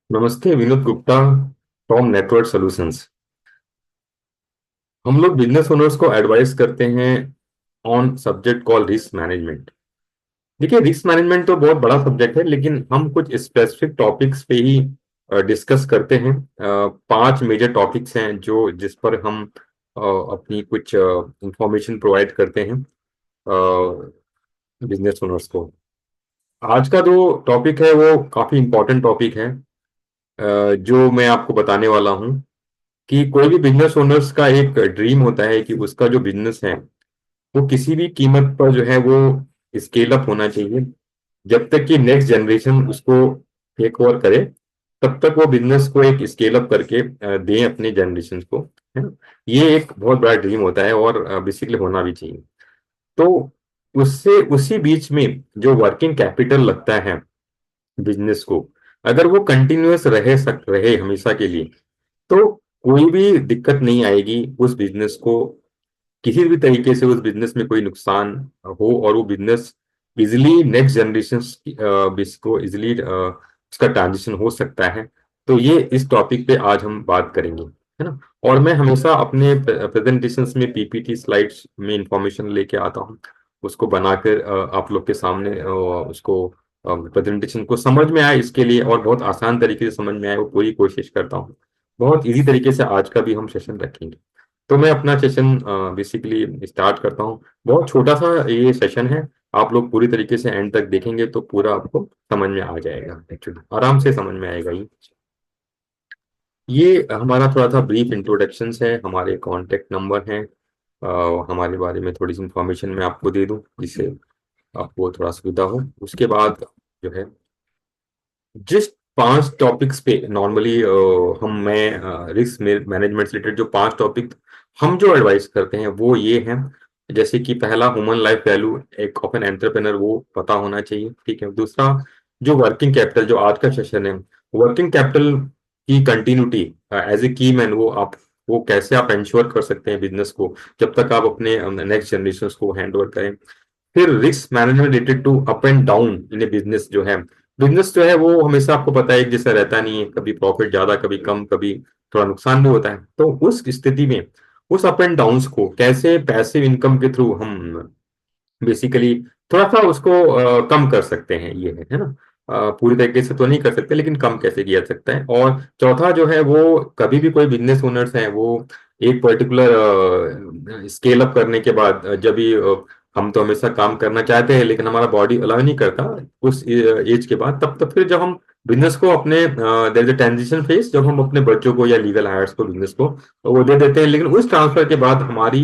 नमस्ते, Vinod Gupta from network solutions. हम लोग बिजनेस ओनर्स को एडवाइस करते हैं on subject call risk management. देखिए, रिस्क मैनेजमेंट तो बहुत बड़ा सब्जेक्ट है, लेकिन हम कुछ स्पेसिफिक टॉपिक्स पे ही डिस्कस करते हैं। 5 मेजर टॉपिक्स हैं जो जिस पर हम अपनी कुछ इंफॉर्मेशन प्रोवाइड करते हैं बिजनेस ओनर्स को। आज का जो टॉपिक है वो काफी इंपॉर्टेंट टॉपिक है, जो मैं आपको बताने वाला हूँ कि कोई भी बिजनेस ओनर्स का एक ड्रीम होता है कि उसका जो बिजनेस है वो किसी भी कीमत पर जो है वो स्केल अप होना चाहिए। जब तक कि नेक्स्ट जनरेशन उसको टेक ओवर करे, तब तक वो बिजनेस को एक स्केल अप करके दें अपने जनरेशन को, है ना। ये एक बहुत बड़ा ड्रीम होता है और बेसिकली होना भी चाहिए। तो उससे उसी बीच में जो वर्किंग कैपिटल लगता है बिजनेस को, अगर वो कंटिन्यूअस रहे हमेशा के लिए, तो कोई भी दिक्कत नहीं आएगी उस बिजनेस को। किसी भी तरीके से उस बिजनेस में कोई नुकसान हो और वो बिजनेस इजिली नेक्स्ट जनरेशन को इजिली उसका ट्रांजिशन हो सकता है। तो ये इस टॉपिक पे आज हम बात करेंगे, है ना। और मैं हमेशा अपने प्रेजेंटेशंस में पीपीटी स्लाइड्स में इंफॉर्मेशन लेके आता हूँ, उसको बनाकर आप लोग के सामने उसको प्रेजेंटेशन को समझ में आए इसके लिए, और बहुत आसान तरीके से समझ में आए वो पूरी कोशिश करता हूँ। बहुत इजी तरीके से आज का भी हम सेशन रखेंगे। तो मैं अपना सेशन बेसिकली स्टार्ट करता हूँ। बहुत छोटा सा ये सेशन है। आप लोग पूरी तरीके से एंड तक देखेंगे तो पूरा आपको समझ में आ जाएगा, एक्चुअली आराम से समझ में आएगा ये हमारा थोड़ा सा ब्रीफ इंट्रोडक्शन है, हमारे कॉन्टेक्ट नंबर हैं। हमारे बारे में थोड़ी सी इंफॉर्मेशन मैं आपको दे दूं जिससे आपको थोड़ा सुविधा हो। उसके बाद जो है, जिस 5 टॉपिक्स पे नॉर्मली हम मैं रिस्क मैनेजमेंट से रिलेटेड जो 5 टॉपिक हम जो एडवाइस करते हैं वो ये हैं। जैसे कि पहला, ह्यूमन लाइफ वैल्यू एक ऑफ एन एंटरप्रेनर, वो पता होना चाहिए, ठीक है। दूसरा, जो वर्किंग कैपिटल, जो आज का सेशन है, वर्किंग कैपिटल की continuity as a key man, वो कैसे आप इंश्योर कर सकते हैं बिजनेस को जब तक आप अपने नेक्स्ट जनरेशन को हैंड ओवर करें। फिर risk management related to up and down in a business जो है, बिजनेस जो है वो हमेशा आपको पता है एक जैसा रहता नहीं है, कभी प्रॉफिट ज्यादा, कभी कम, कभी थोड़ा नुकसान भी होता है। तो उस स्थिति में उस अप एंड डाउन्स को कैसे पैसिव इनकम के थ्रू हम बेसिकली थोड़ा सा उसको कम कर सकते हैं, ये है ना। पूरी तरीके से तो नहीं कर सकते, लेकिन कम कैसे किया जा सकता है। और चौथा जो है वो, कभी भी कोई बिजनेस ओनर्स है वो एक पर्टिकुलर स्केल अप करने के बाद जब भी हम तो हमेशा काम करना चाहते हैं लेकिन हमारा बॉडी अलाउ नहीं करता उस एज के बाद, तब फिर जब हम बिजनेस को अपने there is a transition phase, जब हम अपने बच्चों को या लीगल हायर्स को बिजनेस को वो दे देते हैं। लेकिन उस ट्रांसफर के बाद हमारी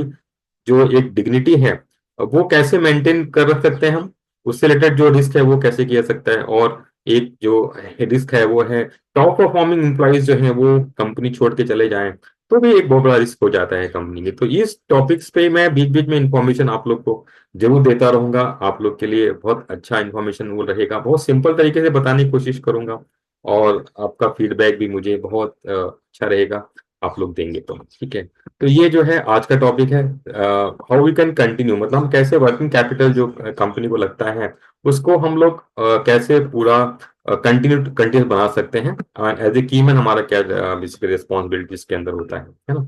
जो एक डिग्निटी है वो कैसे मेंटेन कर रख सकते हैं हम, उससे रिलेटेड जो रिस्क है वो कैसे किया जा सकता है। और एक जो रिस्क है वो है, टॉप परफॉर्मिंग एम्प्लॉयज जो है वो कंपनी छोड़ के चले जाएं, तो भी एक बहुत बड़ा रिस्क हो जाता है कंपनी के। तो इस टॉपिक्स पे मैं बीच बीच में इंफॉर्मेशन आप लोग को जरूर देता रहूंगा। आप लोग के लिए बहुत अच्छा इंफॉर्मेशन वो रहेगा, बहुत सिंपल तरीके से बताने की कोशिश करूंगा। और आपका फीडबैक भी मुझे बहुत अच्छा रहेगा, आप लोग देंगे तो ठीक है। तो ये जो है आज का टॉपिक है, हाउ वी कैन कंटिन्यू, मतलब हम कैसे वर्किंग कैपिटल जो कंपनी को लगता है उसको हम लोग कैसे पूरा कंटिन्यू बना सकते हैं। एज ए कीमैन हमारा क्या बेसिकली रिस्पॉन्सिबिलिटी इसके अंदर होता है ना।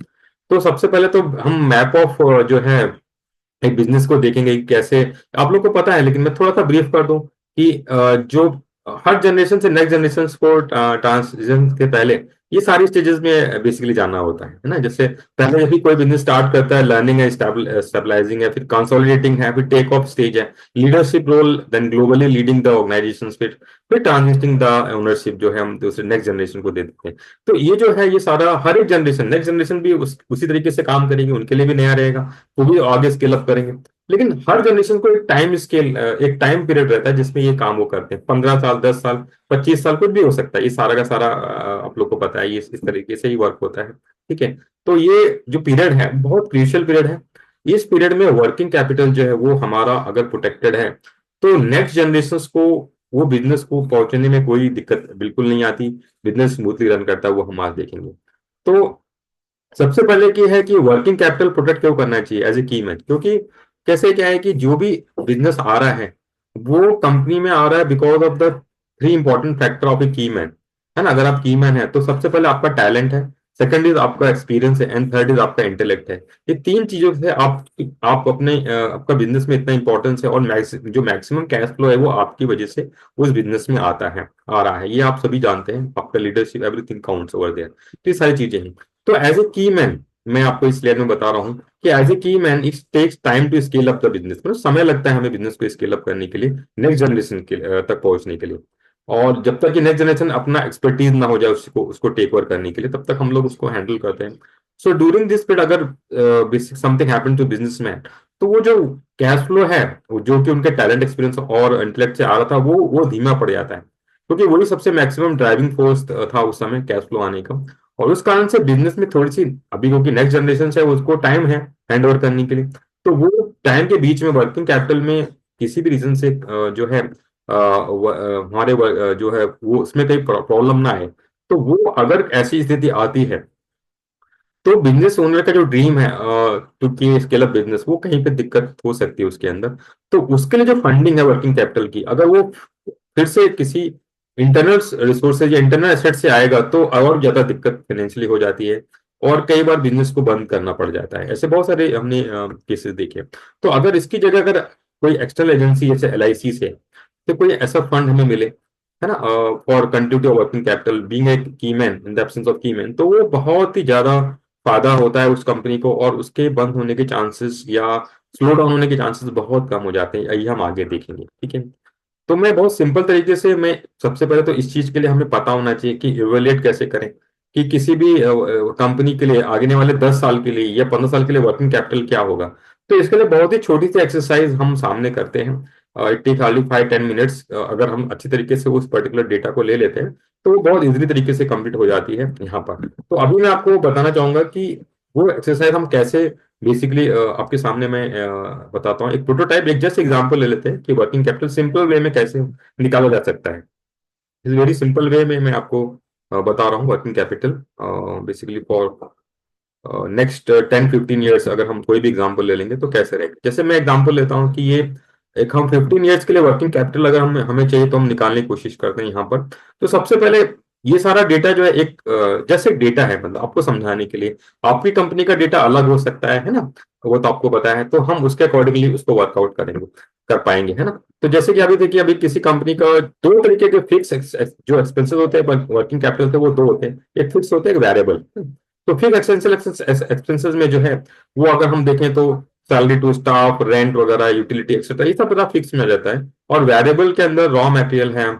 तो सबसे पहले तो हम मैप ऑफ जो है एक बिजनेस को देखेंगे कि कैसे, आप लोग को पता है लेकिन मैं थोड़ा सा ब्रीफ कर दूं कि जो हर जनरेशन से नेक्स्ट जनरेशन को ट्रांजिशन के पहले ये सारी स्टेजेस में बेसिकली जानना होता है ना। जैसे पहले जब भी कोई बिजनेस स्टार्ट करता है, लर्निंग है, स्टेबलाइजिंग है, फिर कंसोलिडेटिंग है, फिर टेक ऑफ स्टेज है, leadership role, then globally leading the organisation, फिर ट्रांजिटिंग द ओनरशिप जो है हम दूसरे नेक्स्ट जनरेशन को दे देते हैं। तो ये जो है ये सारा हर एक जनरेशन, नेक्स्ट जनरेशन भी उसी तरीके से काम करेगी, उनके लिए भी नया रहेगा, वो भी आगे स्केल अप करेंगे। लेकिन हर जनरेशन को एक टाइम पीरियड रहता है जिसमें ये काम वो करते हैं। 15 साल, 10 साल, 25 साल, कुछ भी हो सकता है। ये सारा का सारा आप लोग को पता है, ये इस तरीके से ही वर्क होता है, ठीक है। तो ये जो पीरियड है बहुत क्रूशियल पीरियड है। इस पीरियड में वर्किंग कैपिटल जो है वो हमारा अगर प्रोटेक्टेड है, तो नेक्स्ट जनरेशन को वो बिजनेस को पहुंचने में कोई दिक्कत बिल्कुल नहीं आती, बिजनेस स्मूथली रन करता है, वो हम आज देखेंगे। तो सबसे पहले की है कि वर्किंग कैपिटल प्रोटेक्ट क्यों करना चाहिए एज ए की मैन, क्योंकि कैसे क्या है कि जो भी बिजनेस आ रहा है वो कंपनी में आ रहा है because of the 3 important factor of a key man. है ना। अगर आप की मैन है तो सबसे पहले आपका टैलेंट है, सेकंड इज आपका एक्सपीरियंस है, एंड थर्ड इज आपका इंटेलेक्ट है। ये तीन चीजों से आप अपने आपका बिजनेस में इतना इंपॉर्टेंस है, और जो मैक्सिमम कैश फ्लो है वो आपकी वजह से उस बिजनेस में आ रहा है। ये आप सभी जानते हैं, आपका leadership everything counts over there, तो ये सारी चीजें हैं। तो एज ए की मैन मैं आपको इस लेयर में बता रहा हूँ कि as a key man it takes time to scale up the business, मतलब समय लगता है हमें बिजनेस को स्केल अप करने के लिए, नेक्स्ट जनरेशन के तक पहुंचने के लिए। और जब तक कि नेक्स्ट जनरेशन अपना एक्सपर्टीज ना हो जाए उसको उसको टेक ओवर करने के लिए, तब तक हम लोग उसको हैंडल करते हैं। सो ड्यूरिंग दिस पीरियड अगर समथिंग हैपन टू बिजनेसमैन, तो वो जो कैश फ्लो है, वो जो कि उनके टैलेंट एक्सपीरियंस और इंटेलेक्ट से आ रहा था, वो धीमा पड़ जाता है, क्योंकि वही सबसे मैक्सिमम ड्राइविंग फोर्स था उस समय कैश फ्लो आने का। और उस कारण से बिजनेस में थोड़ी सी, अभी क्योंकि नेक्स्ट जनरेशन है उसको टाइम है हैंड ओवर करने के लिए, तो वो टाइम के बीच में वर्किंग कैपिटल में किसी भी रीजन से जो है जो है वो उसमें कहीं प्रॉब्लम ना आए, तो वो अगर ऐसी स्थिति आती है, तो बिजनेस ओनर का जो ड्रीम है क्योंकि स्केल अप बिजनेस, वो कहीं पे दिक्कत हो सकती है उसके अंदर। तो उसके लिए जो फंडिंग है वर्किंग कैपिटल की, अगर वो फिर से किसी इंटरनल रिसोर्सेज या इंटरनल एसेट से आएगा, तो और ज्यादा दिक्कत फाइनेंशियली हो जाती है, और कई बार बिजनेस को बंद करना पड़ जाता है। ऐसे बहुत सारे हमने केसेस देखे। तो अगर इसकी जगह अगर कोई एक्सटर्नल एजेंसी जैसे LIC से, तो कोई ऐसा फंड हमें मिले, है ना, for continuity of working capital being a keyman in the absence of keyman, तो वो बहुत ही ज्यादा फायदा होता है उस कंपनी को, और उसके बंद होने के चांसेस या स्लो डाउन होने के चांसेस बहुत कम हो जाते हैं। ये हम आगे देखेंगे, ठीक है। तो मैं बहुत सिंपल तरीके से, मैं सबसे पहले तो इस चीज के लिए हमें पता होना चाहिए कि इवेल्युएट कैसे करें कि किसी भी कंपनी के लिए आगे वाले 10 साल के लिए या 15 साल के लिए वर्किंग कैपिटल क्या होगा। तो इसके लिए बहुत ही छोटी सी एक्सरसाइज हम सामने करते हैं। It take hardly 5-10 minutes. अगर हम अच्छी तरीके से उस पर्टिकुलर डेटा को ले लेते हैं, तो वो बहुत इजीली तरीके से कंप्लीट हो जाती है यहाँ पर। तो अभी मैं आपको बताना चाहूंगा कि वो एक्सरसाइज हम कैसे बेसिकली आपके सामने मैं बताता हूँ। एक प्रोटोटाइप, एक जस्ट एग्जांपल ले लेते हैं कि वर्किंग कैपिटल सिंपल वे में कैसे निकाला जा सकता है। इस वेरी सिंपल वे में मैं आपको बता रहा हूँ working capital basically for next 10-15 years. अगर हम कोई भी एग्जांपल ले लेंगे तो कैसे रहेगा, जैसे मैं एग्जांपल लेता हूँ कि ये एक हम 15 ईयर्स के लिए वर्किंग कैपिटल अगर हमें हमें चाहिए, तो हम निकालने की कोशिश करते हैं यहाँ पर। तो सबसे पहले ये सारा डेटा जो है एक जैसे एक डेटा है, मतलब आपको समझाने के लिए, आपकी कंपनी का डेटा अलग हो सकता है ना, वो तो आपको पता है। तो हम उसके अकॉर्डिंगली उसको वर्कआउट करेंगे, कर पाएंगे, है ना। तो जैसे कि अभी देखिए, अभी किसी कंपनी का दो तरीके के फिक्स जो एक्सपेंसेस होते हैं वर्किंग कैपिटल के, वो दो होते हैं, एक फिक्स होते हैं, एक वेरिएबल। तो फिक्स एक्सपेंसेस में जो है, वो अगर हम देखें तो सैलरी टू स्टाफ, रेंट वगैरह, यूटिलिटी एक्सेट्रा, ये सब पता फिक्स में आ जाता है। और वेरिएबल के अंदर रॉ मटेरियल है,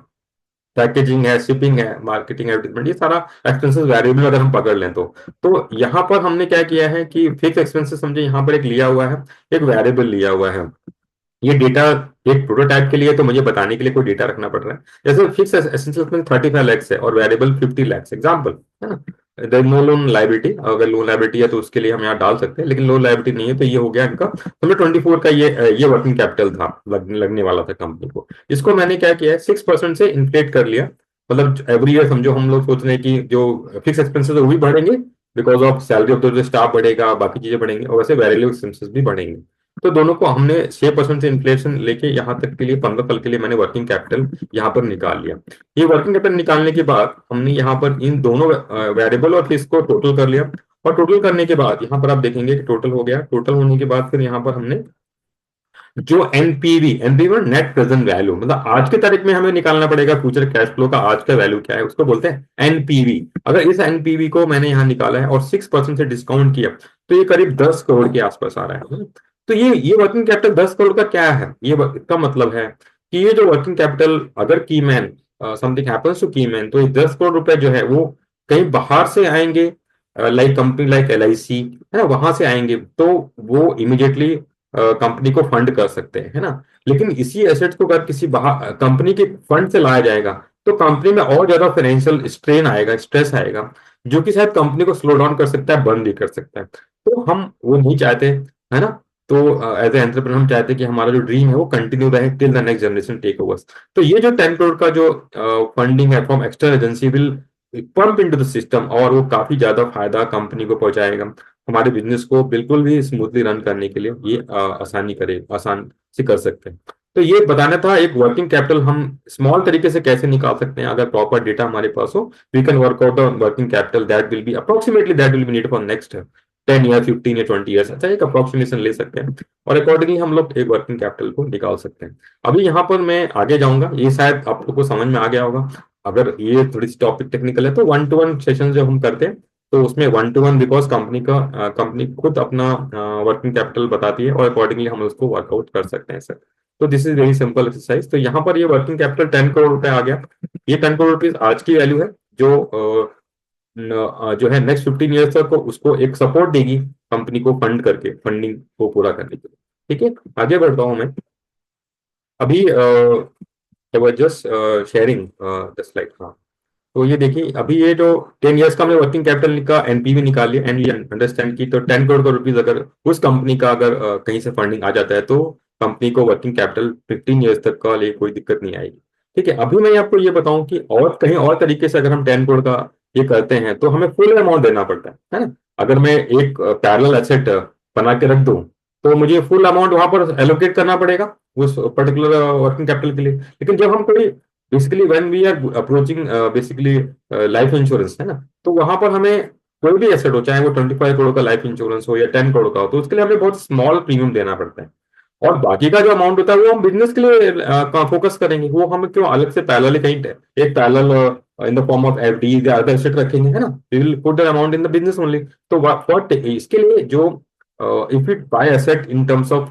पैकेजिंग है, शिपिंग है, मार्केटिंग, एडवर्टाइजमेंट, ये सारा एक्सपेंसेस वेरिएबल अगर हम पकड़ लें तो यहाँ पर हमने क्या किया है कि फिक्स एक्सपेंसेस समझे यहाँ पर एक लिया हुआ है, एक वेरिएबल लिया हुआ है। ये डेटा एक प्रोटोटाइप के लिए, तो मुझे बताने के लिए कोई डेटा रखना पड़ रहा है। जैसे फिक्स एसेंशियल में 35 lakhs है और वेरिएबल 50 lakhs, एग्जाम्पल, है ना। नो लोन लाइबिलिटी, अगर लोन लाइबिलिटी है तो उसके लिए हम यहाँ डाल सकते हैं, लेकिन लोन लाइबिलिटी नहीं है, तो ये हो गया इनका। हमें 24 का ये वर्किंग कैपिटल था, लगने वाला था कंपनी को। इसको मैंने क्या किया है, 6% से इन्फ्लेट कर लिया। मतलब एवरी ईयर समझो, हम लोग सोच रहे हैं कि जो फिक्स एक्सपेंसेस है वो भी बढ़ेंगे, because of salary of the staff बढ़ेगा, बाकी चीजें बढ़ेंगी, और वैसे वेरिएबल एक्सपेंसेस भी बढ़ेंगे। तो दोनों को हमने 6% से इन्फ्लेशन लेके यहाँ तक के लिए 15 साल के लिए मैंने वर्किंग कैपिटल यहाँ पर निकाल लिया। ये वर्किंग कैपिटल निकालने के बाद हमने यहाँ पर इन दोनों वेरिएबल और फिक्स को टोटल कर लिया। और टोटल करने के बाद यहाँ पर आप देखेंगे कि टोटल हो गया। टोटल होने के बाद फिर यहाँ पर हमने जो एनपीवी नेट प्रेजेंट वैल्यू, मतलब आज की तारीख में हमें निकालना पड़ेगा फ्यूचर कैश फ्लो का आज का वैल्यू क्या है, उसको बोलते हैं एनपीवी। अगर इस एनपीवी को मैंने यहाँ निकाला है और 6% से डिस्काउंट किया, तो ये करीब 10 करोड़ के आसपास आ रहा है। तो ये वर्किंग कैपिटल 10 करोड़ का क्या है, ये इसका मतलब है कि ये जो वर्किंग कैपिटल, अगर की मैन समथिंग हैपेंस टू की मैन, तो ये 10 करोड़ रुपए जो है वो कहीं बाहर से आएंगे, लाइक कंपनी लाइक LIC, है ना, वहां से आएंगे, तो वो इमिडिएटली कंपनी को फंड कर सकते हैं, है ना। लेकिन इसी एसेट को अगर किसी बाहर कंपनी के फंड से लाया जाएगा, तो कंपनी में और ज्यादा फाइनेंशियल स्ट्रेन आएगा, स्ट्रेस आएगा, जो कि शायद कंपनी को स्लो डाउन कर सकता है, बंद भी कर सकता है। तो हम वो नहीं चाहते, है ना। तो एज ए एंटरप्रेन्योर हम चाहते हैं कि हमारा जो ड्रीम है वो कंटिन्यू रहे till the next generation take overs. तो ये जो 10 करोड़ का जो फंडिंग है from external agency will pump into the system, और वो काफी ज्यादा फायदा कंपनी को पहुंचाएगा। हमारे बिजनेस को बिल्कुल भी स्मूथली रन करने के लिए ये आसान से कर सकते हैं। तो ये बताना था एक वर्किंग कैपिटल हम स्मॉल तरीके से कैसे निकाल सकते हैं अगर प्रॉपर डेटा हमारे पास हो। We can work out the working capital that will be approximately that will be need for next 10 year 15 या 20 ईयर्स। अच्छा, एक अप्रोक्सीमेशन ले सकते हैं और अकॉर्डिंगली हम लोग एक वर्किंग कैपिटल को निकाल सकते हैं। अभी यहाँ पर मैं आगे जाऊंगा, ये शायद आप लोग को समझ में आ गया होगा। अगर ये थोड़ी सी टॉपिक टेक्निकल है तो 1-to-1 सेशन जो हम करते हैं तो उसमें 1-to-1 बिकॉज कंपनी खुद अपना वर्किंग कैपिटल बताती है और अकॉर्डिंगली हम उसको वर्कआउट कर सकते हैं सर। तो this is very simple exercise. तो यहाँ पर ये वर्किंग कैपिटल 10 करोड़ रुपए आ गया। ये 10 करोड़ रुपीज आज की वैल्यू है जो जो है नेक्स्ट 15 ईयर्स तक को उसको एक सपोर्ट देगी कंपनी को फंड करके, फंडिंग को पूरा करने के लिए। ठीक है, आगे बढ़ता हूँ मैं। अभी जस्ट शेयरिंग द स्लाइड। हाँ, तो ये देखिए अभी ये जो 10 ईयर्स का हमने वर्किंग कैपिटल का एनपीवी निकाल लिया एंड अंडरस्टैंड की। तो 10 करोड़ का रुपीज अगर उस कंपनी का अगर कहीं से फंडिंग आ जाता है तो कंपनी को वर्किंग कैपिटल 15 ईयर्स तक का लिए कोई दिक्कत नहीं आएगी। ठीक है, अभी मैं आपको ये बताऊं कि और कहीं और तरीके से अगर हम 10 करोड़ का ये करते हैं तो हमें फुल अमाउंट देना पड़ता है ना। अगर मैं एक पैरेलल एसेट बना के रख दूं तो मुझे फुल अमाउंट वहां पर एलोकेट करना पड़ेगा उस पर्टिकुलर वर्किंग कैपिटल के लिए। लेकिन जब हम कोई basically when we are approaching basically life insurance है ना, तो वहां पर हमें कोई भी एसेट हो, चाहे वो 25 करोड़ का लाइफ इंश्योरेंस हो या 10 करोड़ का हो, तो उसके लिए हमें बहुत स्मॉल प्रीमियम देना पड़ता है। और बाकी का जो अमाउंट होता है वो हम बिजनेस के लिए फोकस करेंगे। वो हम क्यों अलग से पैरेलल कहीं एक parallel in the form of FD या अदर एसेट रखेंगे, है ना। We will put the amount in the business only. तो व्हाट इसके लिए जो if it buy asset in terms of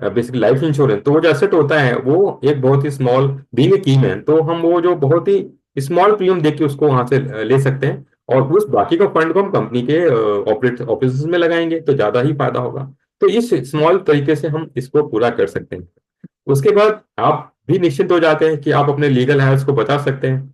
basically life insurance, तो वो जो एसेट होता है वो एक बहुत ही small being a key man, तो हम वो जो बहुत ही स्मॉल प्रीमियम देके उसको वहां से ले सकते हैं और उस बाकी का फंड को हम कंपनी के ऑपरेट ऑफिस में लगाएंगे तो ज्यादा ही फायदा होगा। तो इस स्मॉल तरीके से हम इसको पूरा कर सकते हैं। उसके बाद आप भी निश्चिंत हो जाते हैं कि आप अपने लीगल हेल्थ को बचा सकते हैं,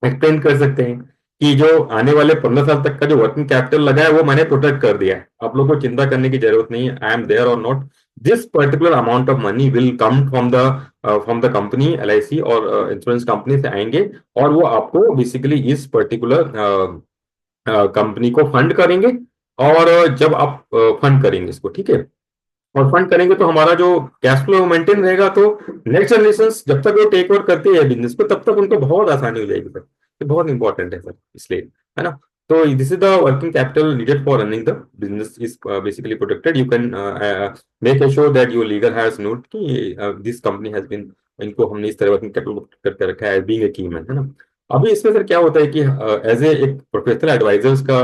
एक्सप्लेन कर सकते हैं कि जो आने वाले 15 साल तक का जो वर्किंग कैपिटल लगा है वो मैंने प्रोटेक्ट कर दिया है। आप लोगों को चिंता करने की जरूरत नहीं है, आई एम देयर और not. This particular amount of money will come from the company LIC और इंश्योरेंस कंपनी से आएंगे और वो आपको बेसिकली इस पर्टिकुलर कंपनी को फंड करेंगे। और जब आप फंड करेंगे इसको, ठीक है, और फंड करेंगे तो हमारा जो कैश फ्लो मेंटेन रहेगा। तो नेक्स्ट जनरेशन जब तक वो टेक ओवर करती है बिजनेस को तब तक उनको बहुत आसानी हो जाएगी सर। ये बहुत इंपॉर्टेंट है सर, इसलिए, है ना। तो this is the working capital needed for running the business is basically protected. You can make sure that your legal has note कि दिस कंपनी हैज बीन, इनको हमने इस तरह वर्किंग कैपिटल करके रखा है बीइंग ए की मैन, है ना। अभी इसमें सर क्या होता है कि एज ए एक प्रोफेशनल एडवाइजर्स का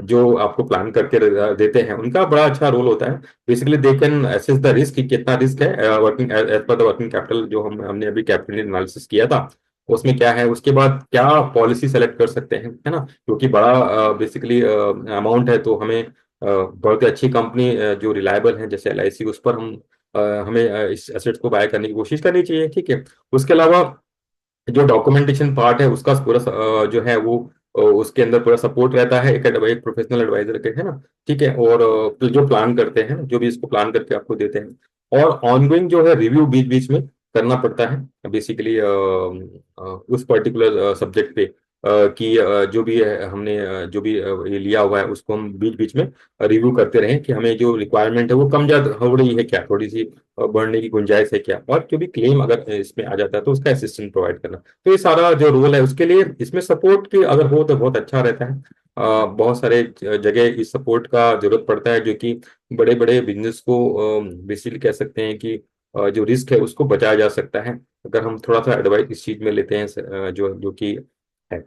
जो आपको प्लान करके देते हैं उनका बड़ा अच्छा रोल होता है। Basically they can assess the risk कि कितना रिस्क है वर्किंग एज पर द वर्किंग कैपिटल जो हमने अभी कैपिटल एनालिसिस किया था उसमें क्या है, उसके बाद क्या पॉलिसी सेलेक्ट कर सकते हैं, है ना। क्योंकि बड़ा बेसिकली अमाउंट है तो हमें बहुत ही अच्छी कंपनी जो रिलायबल है जैसे एलआईसी उस पर हमें इस एसेट्स को बाय करने की कोशिश करनी चाहिए। ठीक है, उसके अलावा जो डॉक्यूमेंटेशन पार्ट है उसका पूरा जो है वो उसके अंदर पूरा सपोर्ट रहता है एक प्रोफेशनल एडवाइजर के, है ना। ठीक है, और जो प्लान करते हैं जो भी इसको प्लान करके आपको देते हैं और ऑनगोइंग जो है रिव्यू बीच बीच में करना पड़ता है बेसिकली उस पर्टिकुलर सब्जेक्ट पे कि जो भी हमने जो भी ये लिया हुआ है उसको हम बीच बीच में रिव्यू करते रहें कि हमें जो रिक्वायरमेंट है वो कम ज्यादा हो रही है क्या, थोड़ी सी बढ़ने की गुंजाइश है क्या, और जो भी क्लेम अगर इसमें आ जाता है तो उसका असिस्टेंट प्रोवाइड करना। तो ये सारा जो रोल है उसके लिए इसमें सपोर्ट की अगर हो तो बहुत अच्छा रहता है। बहुत सारे जगह इस सपोर्ट का जरूरत पड़ता है जो कि बड़े बड़े बिजनेस को बेसिकली कह सकते हैं कि जो रिस्क है उसको बचाया जा सकता है अगर हम थोड़ा सा एडवाइस इस चीज में लेते हैं जो जो कि है।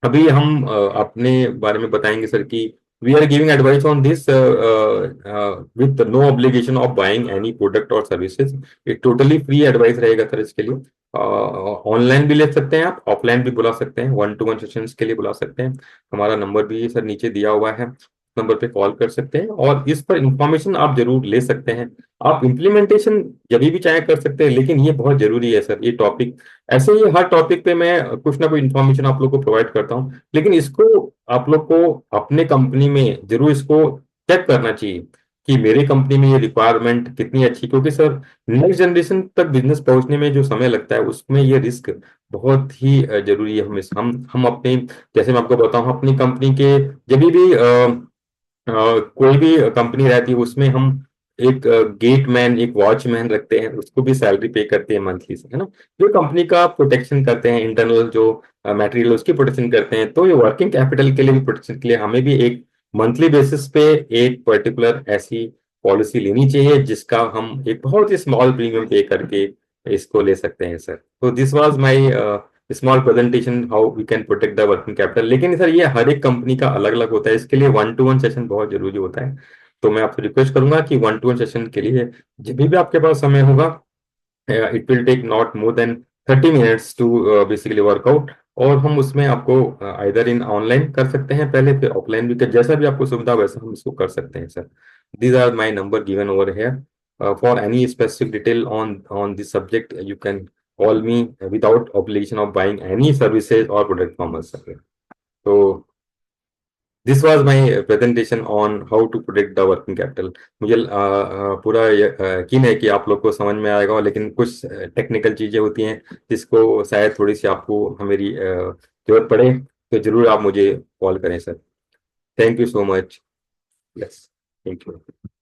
अभी हम अपने बारे में बताएंगे सर कि we are giving advice on this with no obligation of buying any product और सर्विसेज। ये टोटली फ्री एडवाइस रहेगा सर। इसके लिए ऑनलाइन भी ले सकते हैं, आप ऑफलाइन भी बुला सकते हैं, 1-to-1 सेशंस के लिए बुला सकते हैं। हमारा नंबर भी सर नीचे दिया हुआ है, नंबर पे कॉल कर सकते हैं और इस पर इंफॉर्मेशन आप जरूर ले सकते हैं। आप इम्प्लीमेंटेशन जब भी चाहे कर सकते हैं, लेकिन ये बहुत जरूरी है सर ये टॉपिक। ऐसे ही हर टॉपिक पे मैं कुछ ना कुछ इन्फॉर्मेशन आप लोग को प्रोवाइड करता हूँ, लेकिन इसको आप लोग को अपने कंपनी में जरूर इसको चेक करना चाहिए कि मेरी कंपनी में ये रिक्वायरमेंट कितनी अच्छी, क्योंकि सर नेक्स्ट जनरेशन तक बिजनेस पहुंचने में जो समय लगता है उसमें ये रिस्क बहुत ही जरूरी है। हम अपने, जैसे मैं आपको बताऊं अपनी कंपनी के जब भी कोई भी कंपनी रहती है उसमें हम एक गेटमैन, एक वॉचमैन रखते हैं, उसको भी सैलरी पे करते हैं मंथली से, है ना। जो कंपनी का प्रोटेक्शन करते हैं, इंटरनल जो मटेरियल उसकी प्रोटेक्शन करते हैं, तो ये वर्किंग कैपिटल के लिए भी, प्रोटेक्शन के लिए हमें भी एक मंथली बेसिस पे एक पर्टिकुलर ऐसी पॉलिसी लेनी चाहिए जिसका हम एक बहुत ही स्मॉल प्रीमियम पे करके इसको ले सकते हैं सर। तो this was my small presentation how we can protect the working capital. लेकिन सर ये हर एक कंपनी का अलग अलग होता है, इसके लिए 1-to-1 सेशन बहुत जरूरी होता है। तो मैं आपसे रिक्वेस्ट करूंगा कि 1-to-1 सेशन के लिए जब भी आपके पास समय होगा, it will take not more than 30 minutes to basically work out. और हम उसमें आपको आइदर इन ऑनलाइन कर सकते हैं पहले, फिर ऑफलाइन भी कर, जैसा भी आपको सुविधा वैसा हम इसको कर सकते हैं sir. These are my number given over here. For any specific detail on this subject you can call me without obligation of buying any services और प्रोडक्ट फ्रॉम अस सर। तो this was my presentation on how to protect the working capital. मुझे पूरा यकीन है कि आप लोग को समझ में आएगा, लेकिन कुछ टेक्निकल चीजें होती हैं जिसको शायद थोड़ी सी आपको मेरी जरूरत पड़े, तो जरूर आप मुझे कॉल करें sir. Thank you so much. Yes, thank you.